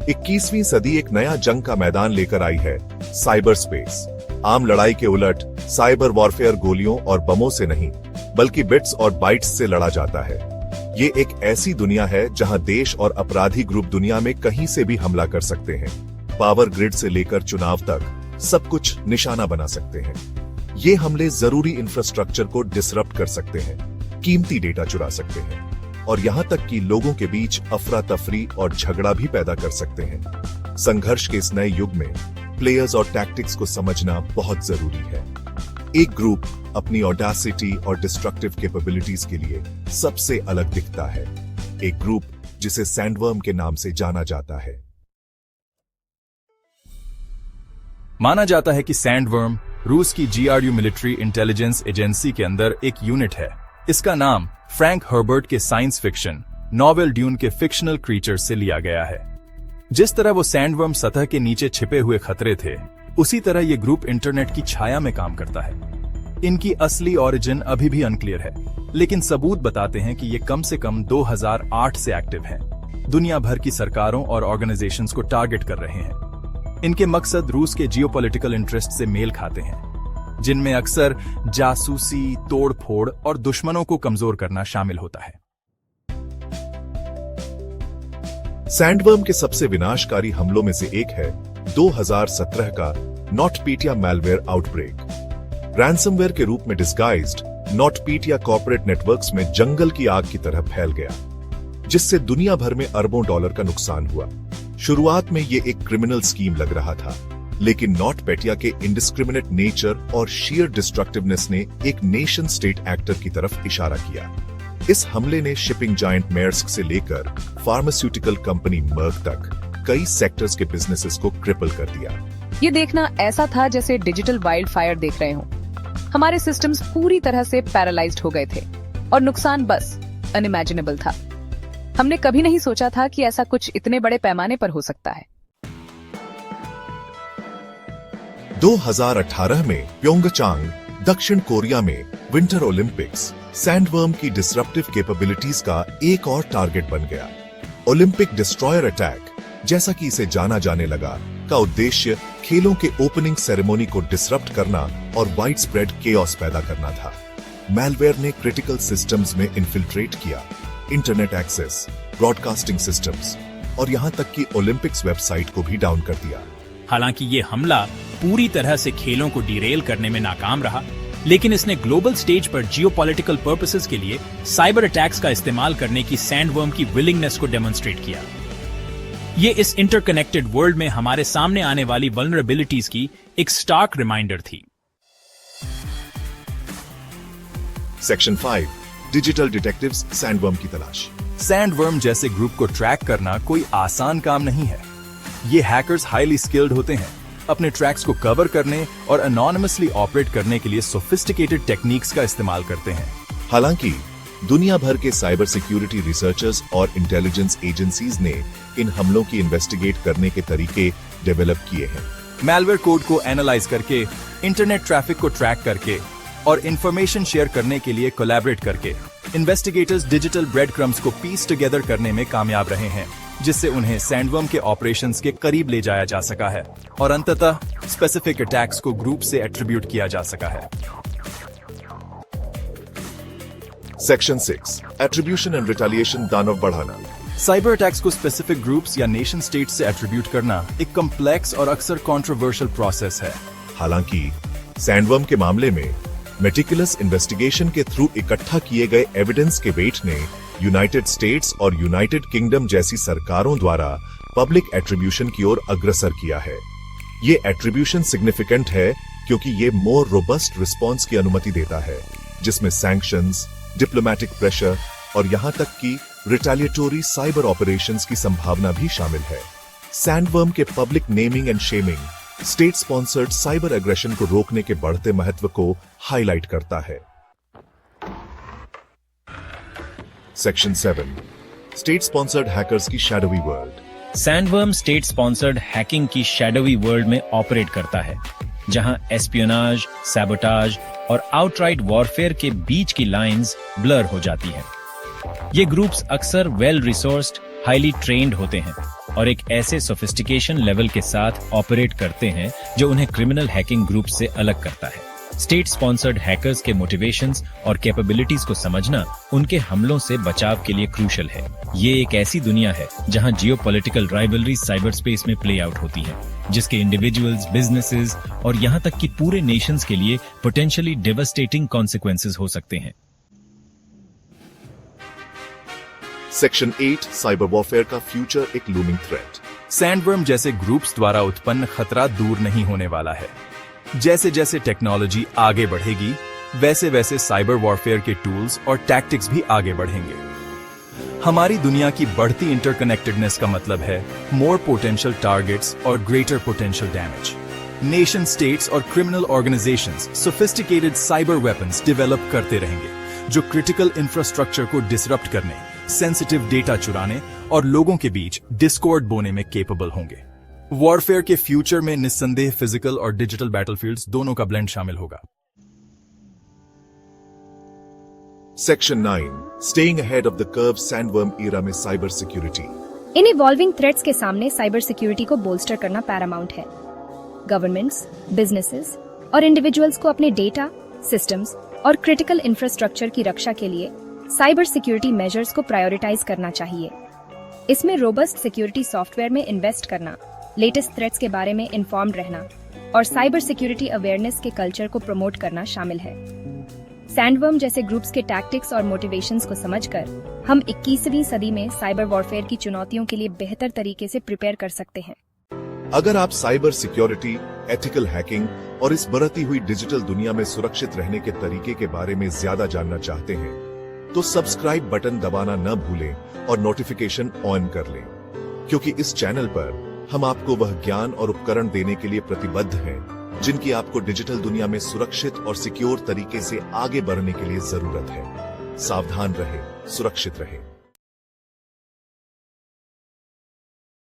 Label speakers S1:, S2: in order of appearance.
S1: 21वीं सदी एक नया जंग का मैदान लेकर आई है, साइबर स्पेस। आम लड़ाई के उलट साइबर वॉरफेयर गोलियों और बमों से नहीं, बल्कि बिट्स और बाइट्स से लड़ा जाता है। ये एक ऐसी दुनिया है जहां देश और अपराधी ग्रुप दुनिया में कहीं से भी हमला कर सकते हैं। पावर ग्रिड से लेकर चुनाव तक सब कुछ निशाना बना सकते हैं। ये हमले जरूरी इंफ्रास्ट्रक्चर को डिसरप्ट कर सकते हैं, कीमती डेटा चुरा सकते हैं और यहाँ तक कि लोगों के बीच अफरा तफरी और झगड़ा भी पैदा कर सकते हैं। संघर्ष के इस नए युग में प्लेयर्स और टैक्टिक्स को समझना बहुत जरूरी है। एक ग्रुप अपनी ऑडेसिटी और डिस्ट्रक्टिव कैपेबिलिटीज के लिए सबसे अलग दिखता है, एक ग्रुप जिसे सैंडवर्म के नाम से जाना जाता है।
S2: माना जाता है कि सैंडवर्म रूस की GRU मिलिट्री इंटेलिजेंस एजेंसी के अंदर एक यूनिट है। इसका नाम फ्रैंक हर्बर्ट के साइंस फिक्शन नॉवेल ड्यून के फिक्शनल क्रीचर्स से लिया गया है। जिस तरह वो सैंडवर्म सतह के नीचे छिपे हुए खतरे थे, उसी तरह ये ग्रुप इंटरनेट की छाया में काम करता है। इनकी असली ओरिजिन अभी भी अनक्लियर है, लेकिन सबूत बताते हैं कि ये कम से कम 2008 से एक्टिव है। दुनिया भर की सरकारों और ऑर्गेनाइजेशंस को टारगेट कर रहे हैं। इनके मकसद रूस के जियोपॉलिटिकल इंटरेस्ट से मेल खाते हैं, जिनमें अक्सर जासूसी, तोड़फोड़ और दुश्मनों को कमजोर करना शामिल होता है।
S1: सैंडवर्म के सबसे विनाशकारी हमलों में से एक है 2017 का नॉटपीडिया मैलवेयर आउटब्रेक। रैंसमवेयर के रूप में डिस्गाइज्ड नॉटपीडिया कॉर्पोरेट नेटवर्क्स में जंगल की आग की तरह फैल गया, जिससे दुनिया भर में अरबों डॉलर का नुकसान हुआ। शुरुआत में ये एक क्रिमिनल स्कीम लग रहा था, लेकिन नॉटपेटिया के इंडिस्क्रिमिनेट नेचर और शेयर डिस्ट्रक्टिवनेस ने एक नेशन स्टेट एक्टर की तरफ इशारा किया। इस हमले ने शिपिंग जायंट मेयर्स्क से लेकर फार्मास्यूटिकल कंपनी मर्क तक कई सेक्टर्स के बिजनेसेस को क्रिपल कर दिया।
S3: ये देखना ऐसा था जैसे डिजिटल वाइल्ड फायर देख रहे हो। हमारे सिस्टम्स पूरी तरह से पैरालाइज्ड हो गए थे और नुकसान बस अनइमेजिनेबल था। हमने कभी नहीं सोचा था कि ऐसा कुछ इतने बड़े पैमाने पर हो सकता है।
S1: 2018 में प्योंगचांग, दक्षिण कोरिया में विंटर ओलंपिक्स सैंडवर्म की डिसरप्टिव कैपेबिलिटीज का एक और टारगेट बन गया। ओलंपिक डिस्ट्रॉयर अटैक, जैसा कि इसे जाना जाने लगा, का उद्देश्य खेलों के ओपनिंग सेरेमनी को डिसरप्ट करना और वाइड स्प्रेड केओस पैदा करना था। मैलवेयर ने क्रिटिकल सिस्टम्स में इन्फिल्ट्रेट किया, इंटरनेट एक्सेस, ब्रॉडकास्टिंग सिस्टम्स और यहां तक कि ओलंपिक्स वेबसाइट को भी डाउन कर दिया।
S4: हालांकि ये हमला पूरी तरह से खेलों को डिरेल करने में नाकाम रहा, लेकिन इसने ग्लोबल स्टेज पर जियोपॉलिटिकल पर्पसेस के लिए साइबर अटैक्स का इस्तेमाल करने की सैंडवर्म की विलिंगनेस को डेमोन्स्ट्रेट किया। ये इस इंटरकनेक्टेड वर्ल्ड में हमारे सामने आने वाली वल्नरेबिलिटीज की एक स्टार्क रिमाइंडर थी।
S1: सेक्शन 5, डिजिटल डिटेक्टिव्स सैंडवर्म की तलाश।
S2: सैंडवर्म जैसे ग्रुप को ट्रैक करना कोई आसान काम नहीं है। ये हैकर्स हाईली स्किल्ड होते हैं, अपने ट्रैक्स को कवर करने और एनोनिमसली ऑपरेट करने के लिए सोफिस्टिकेटेड टेक्निक्स का इस्तेमाल करते हैं।
S1: हालांकि दुनिया भर के साइबर सिक्योरिटी रिसर्चर्स और इंटेलिजेंस एजेंसीज ने इन हमलों की इन्वेस्टिगेट करने के तरीके डेवलप किए हैं।
S2: मैलवेयर कोड को एनालाइज करके, इंटरनेट ट्रैफिक को ट्रैक करके और इंफॉर्मेशन शेयर करने के लिए कोलैबोरेट करके इन्वेस्टिगेटर्स डिजिटल ब्रेड क्रम्स को पीस टुगेदर करने में कामयाब रहे हैं, जिससे उन्हें सैंडवर्म के ऑपरेशंस के करीब ले जाया जा सका है और अंततः स्पेसिफिक अटैक्स को ग्रुप से एट्रीब्यूट किया जा सका है।
S1: सेक्शन 6, एट्रीब्यूशन एंड रिटेलिएशन दानव बढ़ाना।
S2: साइबर अटैक्स को स्पेसिफिक ग्रुप्स या नेशन स्टेट से एट्रीब्यूट करना एक कॉम्प्लेक्स और अक्सर कंट्रोवर्शियल प्रोसेस है।
S1: हालांकि सैंडवर्म के मामले में मेटिकुलस इन्वेस्टिगेशन के थ्रू इकट्ठा किए गए एविडेंस के वेट ने यूनाइटेड स्टेट्स और यूनाइटेड किंगडम जैसी सरकारों द्वारा पब्लिक एट्रीब्यूशन की ओर अग्रसर किया है। ये एट्रीब्यूशन सिग्निफिकेंट है क्योंकि ये मोर रोबस्ट रिस्पॉन्स की अनुमति देता है, जिसमें सैंक्शंस, डिप्लोमेटिक प्रेशर और यहां तक कि रिटेलिएटरी साइबर ऑपरेशंस की संभावना भी शामिल है। सैंडवर्म के public naming and shaming state sponsored cyber aggression को रोकने के बढ़ते महत्व को हाईलाइट करता है। सेक्शन 7, स्टेट स्पॉन्सर्ड हैकर्स की शैडोवी वर्ल्ड।
S4: सैंडवर्म स्टेट स्पॉन्सर्ड हैकिंग की शैडोवी वर्ल्ड में ऑपरेट करता है, जहां एस्पियोनाज, सैबोटाज और आउटराइट वॉरफेयर के बीच की लाइंस ब्लर हो जाती हैं। ये ग्रुप्स अक्सर वेल रिसोर्स्ड, हाईली ट्रेन्ड होते हैं और एक ऐसे सोफिस्टिकेशन लेवल के साथ ऑपरेट करते हैं जो उन्हें क्रिमिनल हैकिंग ग्रुप से अलग करता है। स्टेट स्पॉन्सर्ड हैकर्स के मोटिवेशंस और कैपेबिलिटीज को समझना उनके हमलों से बचाव के लिए क्रूशल है। ये एक ऐसी दुनिया है जहां जियोपॉलिटिकल राइवलरी साइबर स्पेस में प्ले आउट होती है, जिसके इंडिविजुअल्स, बिजनेसेस और यहां तक कि पूरे नेशंस के लिए पोटेंशियली डेवास्टेटिंग कॉन्सिक्वेंसेस हो सकते हैं।
S1: सेक्शन 8 साइबर वॉरफेयर का फ्यूचर एक लूमिंग थ्रेट।
S2: सैंडवर्म जैसे ग्रुप्स द्वारा उत्पन्न खतरा दूर नहीं होने वाला है। जैसे जैसे टेक्नोलॉजी आगे बढ़ेगी, वैसे वैसे साइबर वॉरफेयर के टूल्स और टैक्टिक्स भी आगे बढ़ेंगे। हमारी दुनिया की बढ़ती इंटरकनेक्टेडनेस का मतलब है मोर पोटेंशियल टारगेट्स और greater potential damage. Nation states और criminal organisations sophisticated cyber weapons develop करते रहेंगे, जो क्रिटिकल इंफ्रास्ट्रक्चर को डिसरप्ट करने, सेंसिटिव डेटा चुराने और लोगों के बीच डिस्कॉर्ड बोने में केपेबल होंगे। वॉरफेयर के फ्यूचर में निस्संदेह फिजिकल और डिजिटल बैटलफील्ड्स दोनों का ब्लेंड शामिल होगा।
S1: Section 9 staying ahead of the curve Sandworm era में साइबर सिक्योरिटी।
S5: इन इवॉल्विंग थ्रेट्स के सामने साइबर सिक्योरिटी को बोल्स्टर करना पैरामाउंट है। गवर्नमेंट्स, बिजनेसेस और इंडिविजुअल्स को अपने डेटा, सिस्टम्स और क्रिटिकल इंफ्रास्ट्रक्चर की रक्षा के लिए साइबर सिक्योरिटी मेजर्स को प्रायोरिटाइज करना चाहिए। इसमें रोबस्ट सिक्योरिटी सॉफ्टवेयर में इन्वेस्ट करना, लेटेस्ट थ्रेट्स के बारे में इन्फॉर्म्ड रहना और साइबर सिक्योरिटी अवेयरनेस के कल्चर को प्रमोट करना शामिल है। सैंडवर्म जैसे ग्रुप्स के टैक्टिक्स और मोटिवेशंस को समझकर हम 21वीं सदी में साइबर वॉरफेयर की चुनौतियों के लिए बेहतर तरीके से प्रिपेयर कर सकते हैं।
S1: अगर आप साइबर सिक्योरिटी, एथिकल हैकिंग और इस बढ़ती हुई डिजिटल दुनिया में सुरक्षित रहने के तरीके के बारे में ज्यादा जानना चाहते हैं, तो सब्सक्राइब बटन दबाना न भूलें और नोटिफिकेशन ऑन कर लें, क्योंकि इस चैनल पर हम आपको वह ज्ञान और उपकरण देने के लिए प्रतिबद्ध हैं जिनकी आपको डिजिटल दुनिया में सुरक्षित और सिक्योर तरीके से आगे बढ़ने के लिए जरूरत है। सावधान रहें, सुरक्षित रहें।